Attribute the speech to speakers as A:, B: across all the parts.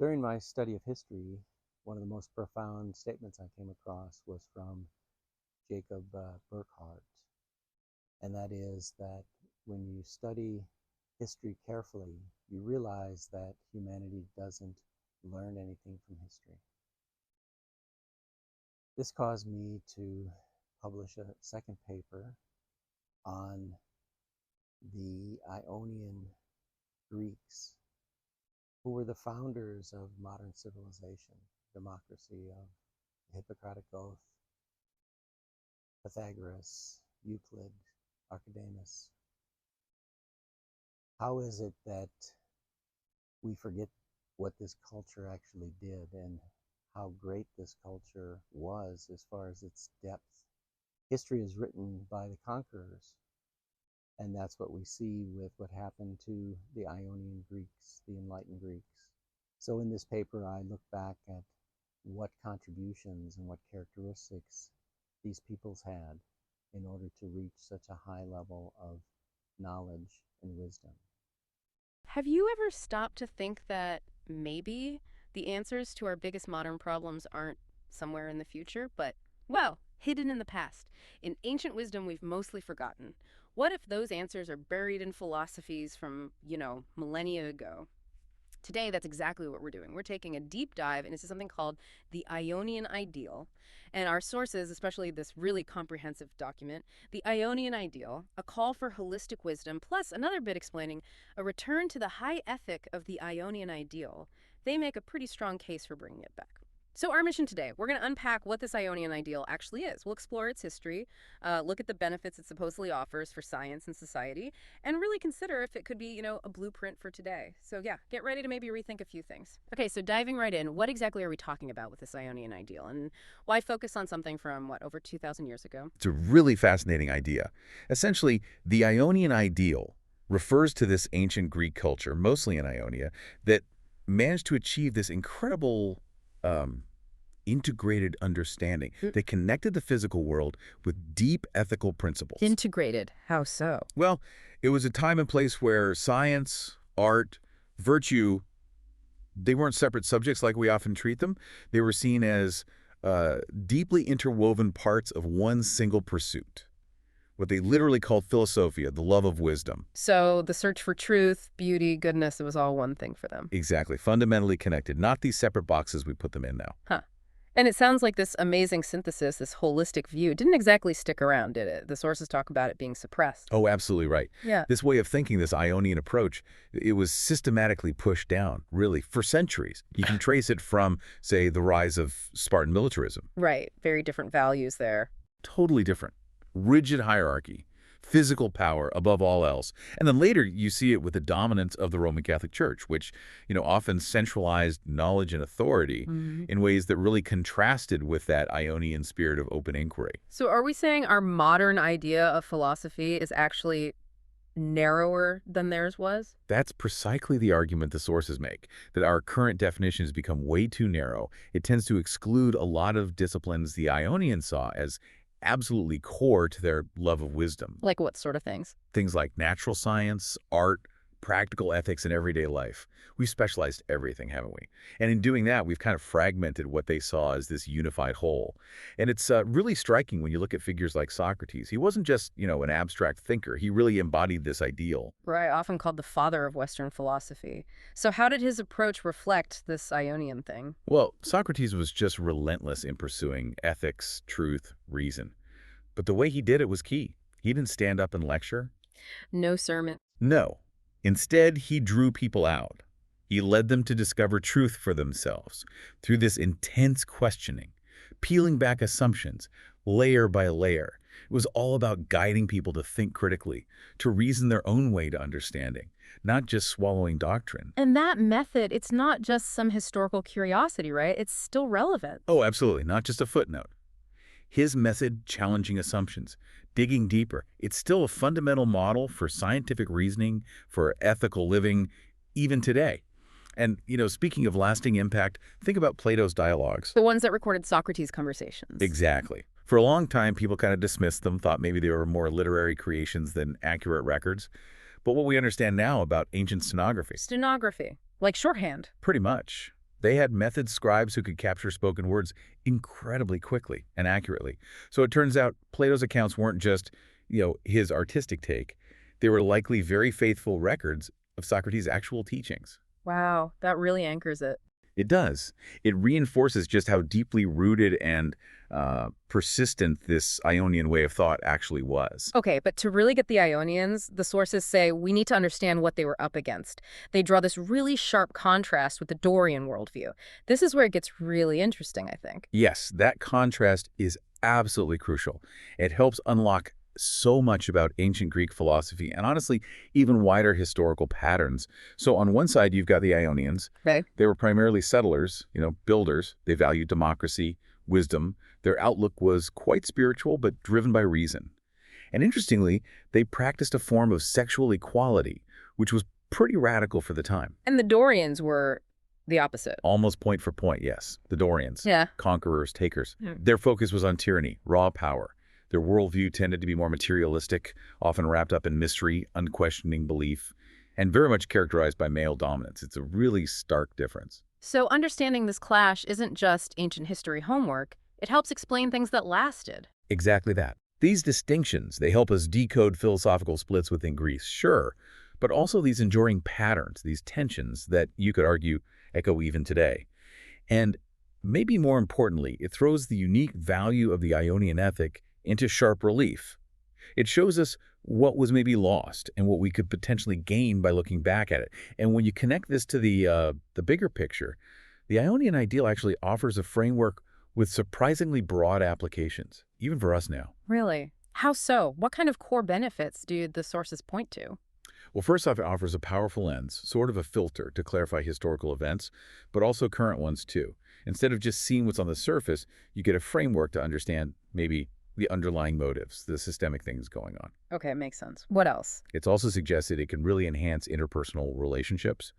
A: During my study of history, one of the most profound statements I came across was from Jacob Burckhardt, and that is that when you study history carefully, you realize that humanity doesn't learn anything from history. This caused me to publish a second paper on the Ionian Greeks, who were the founders of modern civilization, democracy, of the Hippocratic Oath, Pythagoras, Euclid, Archidamus. How is it that we forget what this culture actually did and how great this culture was as far as its depth? History is written by the conquerors, and that's what we see with what happened to the Ionian Greeks, the enlightened Greeks. So in this paper, I look back at what contributions and what characteristics these peoples had in order to reach such a high level of knowledge and wisdom.
B: Have you ever stopped to think that maybe the answers to our biggest modern problems aren't somewhere in the future, but, well, hidden in the past, in ancient wisdom we've mostly forgotten? What if those answers are buried in philosophies from, millennia ago? Today, that's exactly what we're doing. We're taking a deep dive into something called the Ionian Ideal. And our sources, especially this really comprehensive document, the Ionian Ideal, a call for holistic wisdom, plus another bit explaining a return to the high ethic of the Ionian Ideal, they make a pretty strong case for bringing it back. So our mission today, we're going to unpack what this Ionian Ideal actually is. We'll explore its history, look at the benefits it supposedly offers for science and society, and really consider if it could be, a blueprint for today. So yeah, get ready to maybe rethink a few things. Okay, so diving right in, what exactly are we talking about with this Ionian Ideal? And why focus on something from, over 2,000 years ago?
C: It's a really fascinating idea. Essentially, the Ionian Ideal refers to this ancient Greek culture, mostly in Ionia, that managed to achieve this incredible integrated understanding that connected the physical world with deep ethical principles.
B: Integrated? How so?
C: Well, it was a time and place where science, art, virtue, they weren't separate subjects like we often treat them. They were seen as deeply interwoven parts of one single pursuit, what they literally called philosophia, the love of wisdom.
B: So the search for truth, beauty, goodness, it was all one thing for them.
C: Exactly. Fundamentally connected, not these separate boxes we put them in now.
B: Huh. And it sounds like this amazing synthesis, this holistic view, didn't exactly stick around, did it? The sources talk about it being suppressed.
C: Oh, absolutely right.
B: Yeah.
C: This way of thinking, this Ionian approach, it was systematically pushed down, really, for centuries. You can trace it from, say, the rise of Spartan militarism.
B: Right. Very different values there.
C: Totally different. Rigid hierarchy, physical power above all else. And then later you see it with the dominance of the Roman Catholic Church, which, often centralized knowledge and authority in ways that really contrasted with that Ionian spirit of open inquiry.
B: So are we saying our modern idea of philosophy is actually narrower than theirs was?
C: That's precisely the argument the sources make, that our current definitions become way too narrow. It tends to exclude a lot of disciplines the Ionians saw as absolutely core to their love of wisdom.
B: Like what sort of things?
C: Things like natural science, art, practical ethics, and everyday life. We've specialized everything, haven't we? And in doing that, we've kind of fragmented what they saw as this unified whole. And it's really striking when you look at figures like Socrates. He wasn't just, an abstract thinker. He really embodied this ideal.
B: Right, often called the father of Western philosophy. So how did his approach reflect this Ionian thing?
C: Well, Socrates was just relentless in pursuing ethics, truth, reason. But the way he did it was key. He didn't stand up and lecture.
B: No sermon.
C: No. Instead, he drew people out. He led them to discover truth for themselves through this intense questioning, peeling back assumptions, layer by layer. It was all about guiding people to think critically, to reason their own way to understanding, not just swallowing doctrine.
B: And that method, it's not just some historical curiosity, right? It's still relevant.
C: Oh, absolutely. Not just a footnote. His method, challenging assumptions, digging deeper, it's still a fundamental model for scientific reasoning, for ethical living, even today. And, speaking of lasting impact, think about Plato's dialogues.
B: The ones that recorded Socrates' conversations.
C: Exactly. For a long time, people kind of dismissed them, thought maybe they were more literary creations than accurate records. But what we understand now about ancient stenography.
B: Stenography, like shorthand.
C: Pretty much. They had method scribes who could capture spoken words incredibly quickly and accurately. So it turns out Plato's accounts weren't just, his artistic take. They were likely very faithful records of Socrates' actual teachings.
B: Wow, that really anchors it.
C: It does. It reinforces just how deeply rooted and persistent this Ionian way of thought actually was.
B: Okay, but to really get the Ionians, the sources say we need to understand what they were up against. They draw this really sharp contrast with the Dorian worldview. This is where it gets really interesting, I think.
C: Yes, that contrast is absolutely crucial. It helps unlock so much about ancient Greek philosophy and honestly, even wider historical patterns. So on one side, you've got the Ionians.
B: Okay.
C: They were primarily settlers, builders. They valued democracy, wisdom. Their outlook was quite spiritual, but driven by reason. And interestingly, they practiced a form of sexual equality, which was pretty radical for the time.
B: And the Dorians were the opposite.
C: Almost point for point, yes. The Dorians.
B: Yeah.
C: Conquerors, takers.
B: Yeah.
C: Their focus was on tyranny, raw power. Their worldview tended to be more materialistic, often wrapped up in mystery, unquestioning belief, and very much characterized by male dominance. It's a really stark difference.
B: So understanding this clash isn't just ancient history homework. It helps explain things that lasted.
C: Exactly that. These distinctions, they help us decode philosophical splits within Greece, sure, but also these enduring patterns, these tensions that you could argue echo even today. And maybe more importantly, it throws the unique value of the Ionian ethic into sharp relief. It shows us what was maybe lost and what we could potentially gain by looking back at it. And when you connect this to the bigger picture, the Ionian Ideal actually offers a framework with surprisingly broad applications, even for us now.
B: Really? How so? What kind of core benefits do the sources point to?
C: Well, first off, it offers a powerful lens, sort of a filter to clarify historical events, but also current ones too. Instead of just seeing what's on the surface, you get a framework to understand maybe the underlying motives, the systemic things going on.
B: Okay, makes sense. What else?
C: It's also suggested it can really enhance interpersonal relationships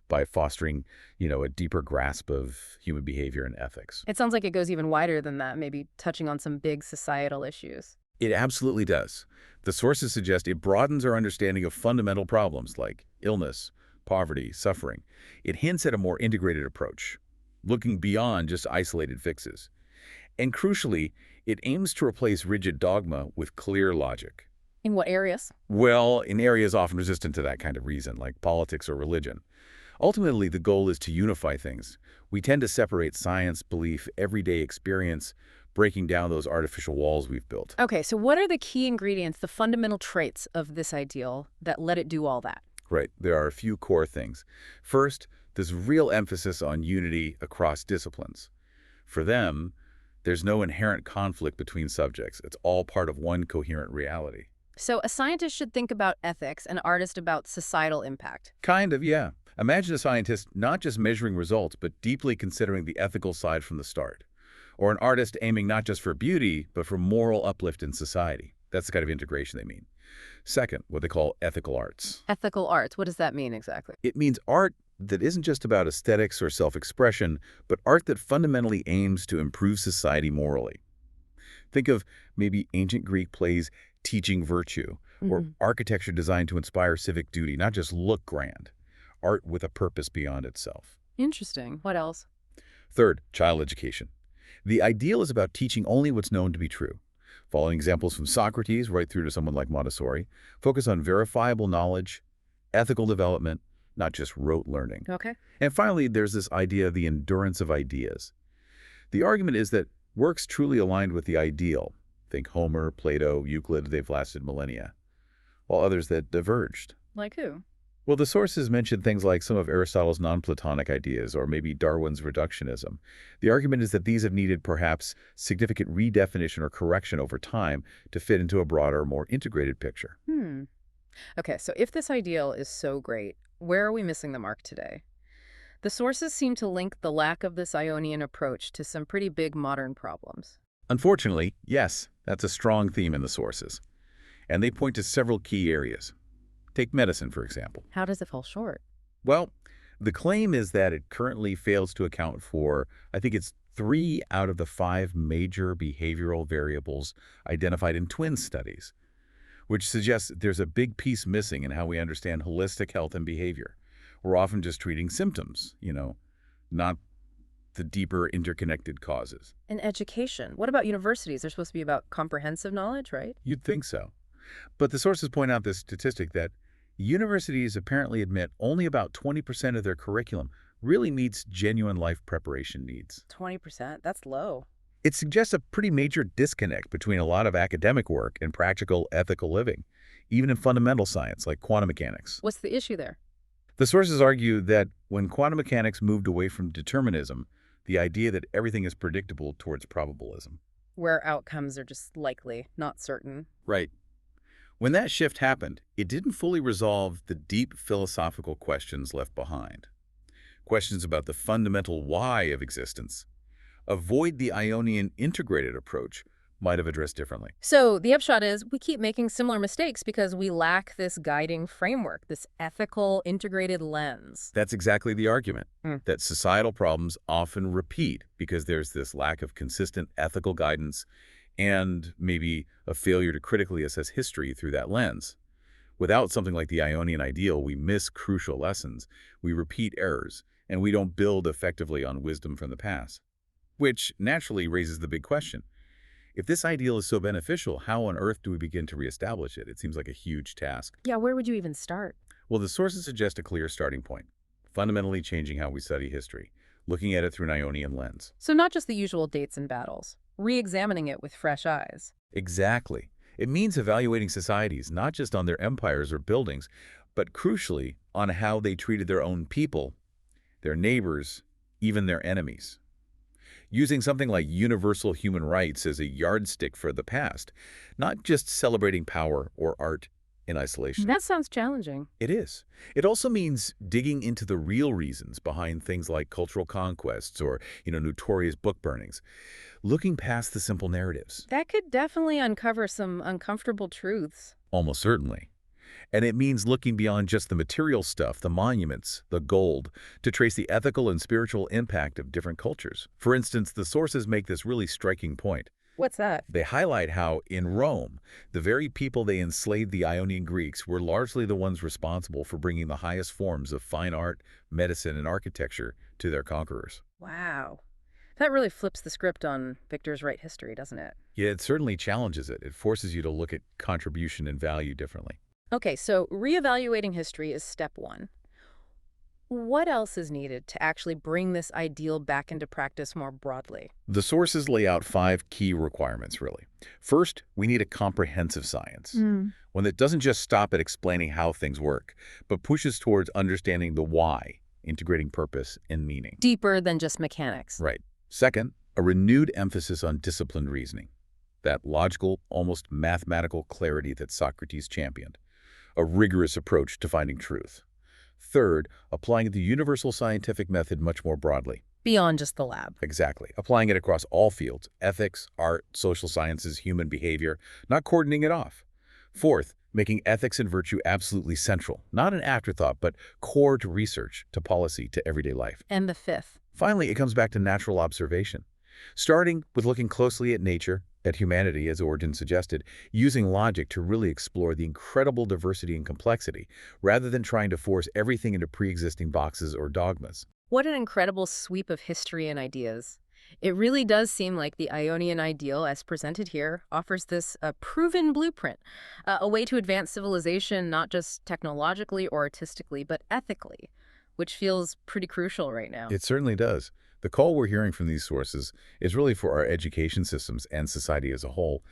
C: by fostering, a deeper grasp of human behavior and ethics.
B: It sounds like it goes even wider than that, maybe touching on some big societal issues.
C: It absolutely does. The sources suggest it broadens our understanding of fundamental problems like illness, poverty, suffering. It hints at a more integrated approach, looking beyond just isolated fixes. And crucially, it aims to replace rigid dogma with clear logic.
B: In what areas?
C: Well, in areas often resistant to that kind of reason, like politics or religion. Ultimately, the goal is to unify things. We tend to separate science, belief, everyday experience, breaking down those artificial walls we've built.
B: Okay, so what are the key ingredients, the fundamental traits of this ideal that let it do all that?
C: Right, there are a few core things. First, there's real emphasis on unity across disciplines. For them, there's no inherent conflict between subjects. It's all part of one coherent reality.
B: So a scientist should think about ethics, an artist about societal impact.
C: Kind of, yeah. Imagine a scientist not just measuring results, but deeply considering the ethical side from the start. Or an artist aiming not just for beauty, but for moral uplift in society. That's the kind of integration they mean. Second, what they call ethical arts.
B: Ethical arts, what does that mean exactly?
C: It means art that isn't just about aesthetics or self-expression, but art that fundamentally aims to improve society morally. Think of maybe ancient Greek plays teaching virtue, or architecture designed to inspire civic duty, not just look grand. Art with a purpose beyond itself.
B: Interesting. What else?
C: Third, child education. The ideal is about teaching only what's known to be true. Following examples from Socrates right through to someone like Montessori, focus on verifiable knowledge, ethical development, not just rote learning.
B: Okay.
C: And finally, there's this idea of the endurance of ideas. The argument is that works truly aligned with the ideal, think Homer, Plato, Euclid, they've lasted millennia, while others that diverged.
B: Like who?
C: Well, the sources mention things like some of Aristotle's non-Platonic ideas or maybe Darwin's reductionism. The argument is that these have needed perhaps significant redefinition or correction over time to fit into a broader, more integrated picture.
B: Okay, so if this ideal is so great, where are we missing the mark today? The sources seem to link the lack of this Ionian approach to some pretty big modern problems.
C: Unfortunately, yes, that's a strong theme in the sources. And they point to several key areas. Take medicine, for example.
B: How does it fall short?
C: Well, the claim is that it currently fails to account for, I think it's 3 out of the 5 major behavioral variables identified in twin studies, which suggests there's a big piece missing in how we understand holistic health and behavior. We're often just treating symptoms, not the deeper interconnected causes.
B: And education. What about universities? They're supposed to be about comprehensive knowledge, right?
C: You'd think so. But the sources point out this statistic that universities apparently admit only about 20% of their curriculum really meets genuine life preparation needs.
B: 20%? That's low.
C: It suggests a pretty major disconnect between a lot of academic work and practical ethical living, even in fundamental science like quantum mechanics.
B: What's the issue there?
C: The sources argue that when quantum mechanics moved away from determinism, the idea that everything is predictable towards probabilism.
B: Where outcomes are just likely, not certain.
C: Right. When that shift happened, it didn't fully resolve the deep philosophical questions left behind. Questions about the fundamental why of existence. Avoid the Ionian integrated approach might have addressed differently.
B: So the upshot is we keep making similar mistakes because we lack this guiding framework, this ethical integrated lens.
C: That's exactly the argument,
B: Mm.
C: that societal problems often repeat because there's this lack of consistent ethical guidance and maybe a failure to critically assess history through that lens. Without something like the Ionian Ideal, we miss crucial lessons, we repeat errors, and we don't build effectively on wisdom from the past. Which naturally raises the big question. If this ideal is so beneficial, how on earth do we begin to reestablish it? It seems like a huge task.
B: Yeah, where would you even start?
C: Well, the sources suggest a clear starting point, fundamentally changing how we study history, looking at it through an Ionian lens.
B: So not just the usual dates and battles, re-examining it with fresh eyes.
C: Exactly. It means evaluating societies, not just on their empires or buildings, but crucially on how they treated their own people, their neighbors, even their enemies. Using something like universal human rights as a yardstick for the past, not just celebrating power or art in isolation.
B: That sounds challenging.
C: It is. It also means digging into the real reasons behind things like cultural conquests or, notorious book burnings, looking past the simple narratives.
B: That could definitely uncover some uncomfortable truths.
C: Almost certainly. And it means looking beyond just the material stuff, the monuments, the gold, to trace the ethical and spiritual impact of different cultures. For instance, the sources make this really striking point.
B: What's that?
C: They highlight how, in Rome, the very people they enslaved, the Ionian Greeks, were largely the ones responsible for bringing the highest forms of fine art, medicine, and architecture to their conquerors.
B: Wow. That really flips the script on Victor's right history, doesn't it?
C: Yeah, it certainly challenges it. It forces you to look at contribution and value differently.
B: Okay, so reevaluating history is step one. What else is needed to actually bring this ideal back into practice more broadly?
C: The sources lay out 5 key requirements, really. First, we need a comprehensive science, one that doesn't just stop at explaining how things work, but pushes towards understanding the why, integrating purpose and meaning.
B: Deeper than just mechanics.
C: Right. Second, a renewed emphasis on disciplined reasoning, that logical, almost mathematical clarity that Socrates championed, a rigorous approach to finding truth. Third, applying the universal scientific method much more broadly.
B: Beyond just the lab.
C: Exactly. Applying it across all fields, ethics, art, social sciences, human behavior, not cordoning it off. Fourth, making ethics and virtue absolutely central, not an afterthought, but core to research, to policy, to everyday life.
B: And the fifth.
C: Finally, it comes back to natural observation. Starting with looking closely at nature, at humanity, as Origin suggested, using logic to really explore the incredible diversity and complexity, rather than trying to force everything into pre-existing boxes or dogmas.
B: What an incredible sweep of history and ideas. It really does seem like the Ionian Ideal, as presented here, offers this proven blueprint, a way to advance civilization not just technologically or artistically, but ethically, which feels pretty crucial right now.
C: It certainly does. The call we're hearing from these sources is really for our education systems and society as a whole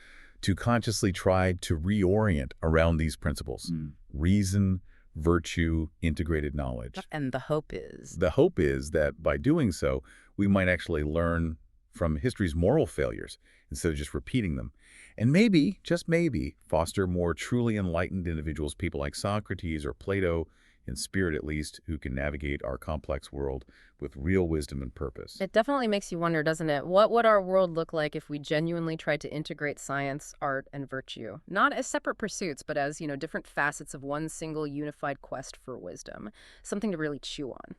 C: to consciously try to reorient around these principles. Reason, virtue, integrated knowledge.
B: And the hope is?
C: The hope is that by doing so, we might actually learn from history's moral failures instead of just repeating them. And maybe, just maybe, foster more truly enlightened individuals, people like Socrates or Plato, in spirit at least, who can navigate our complex world with real wisdom and purpose.
B: It definitely makes you wonder, doesn't it? What would our world look like if we genuinely tried to integrate science, art, and virtue? Not as separate pursuits, but as, different facets of one single unified quest for wisdom. Something to really chew on.